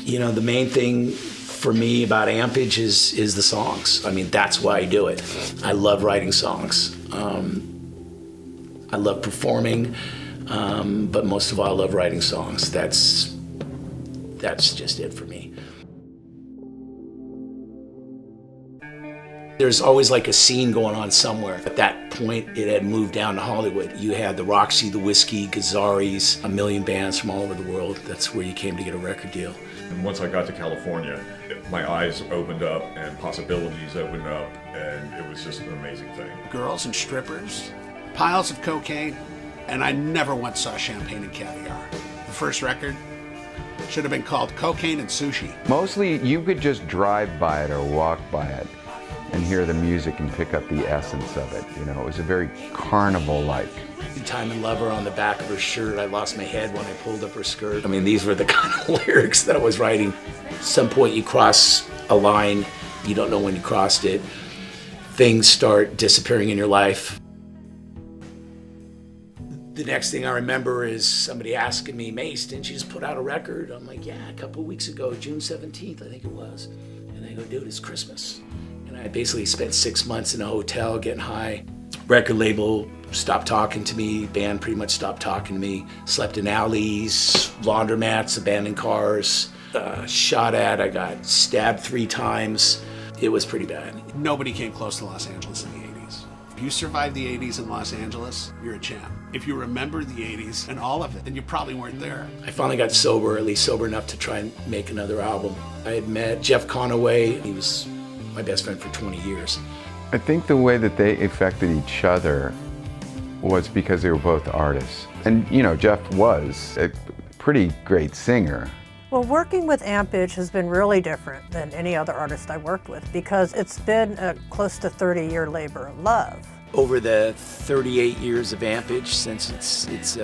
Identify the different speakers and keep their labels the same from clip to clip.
Speaker 1: You know, the main thing for me about AMPAGE is the songs. I mean, that's why I do it. I love writing songs. I love performing, but most of all, I love writing songs. That's just it for me. There's always like a scene going on somewhere. At that point, it had moved down to Hollywood. You had the Roxy, the Whiskey, Gazzarri's, a million bands from all over the world. That's where you came to get a record deal.
Speaker 2: And once I got to California, my eyes opened up and possibilities opened up, and it was just an amazing thing.
Speaker 3: Girls and strippers, piles of cocaine, and I never once saw champagne and caviar. The first record should have been called Cocaine and Sushi.
Speaker 4: Mostly you could just drive by it or walk by it and hear the music and pick up the essence of it. You know, it was a very carnival-like.
Speaker 1: Time and Lover on the back of her shirt. I lost my head when I pulled up her skirt. I mean, these were the kind of lyrics that I was writing. At some point you cross a line, you don't know when you crossed it. Things start disappearing in your life. The next thing I remember is somebody asking me, Mace, didn't you just put out a record? I'm like, yeah, a couple of weeks ago, June 17th, I think it was. And they go, dude, it's Christmas. And I basically spent 6 months in a hotel getting high. Record label stopped talking to me, band pretty much stopped talking to me. Slept in alleys, laundromats, abandoned cars, shot at, I got stabbed 3 times. It was pretty bad.
Speaker 3: Nobody came close to Los Angeles in the 80s. If you survived the 80s in Los Angeles, you're a champ. If you remember the 80s and all of it, then you probably weren't there.
Speaker 1: I finally got sober, at least sober enough to try and make another album. I had met Jeff Conaway. He was my best friend for 20 years.
Speaker 4: I think the way that they affected each other was because they were both artists. And, you know, Jeff was a pretty great singer.
Speaker 5: Well, working with AMPAGE has been really different than any other artist I worked with because it's been a close to 30-year labor of love.
Speaker 1: Over the 38 years of AMPAGE, since its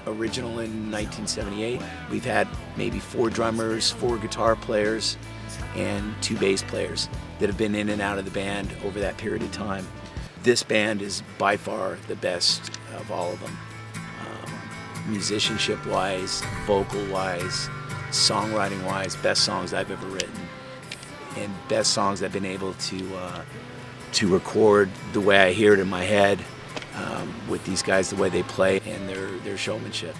Speaker 1: original in 1978, we've had maybe 4 drummers, 4 guitar players, and 2 bass players that have been in and out of the band over that period of time. This band is by far the best of all of them. Musicianship-wise, vocal-wise, songwriting-wise, best songs I've ever written, and best songs I've been able to record the way I hear it in my head with these guys, the way they play, and their showmanship.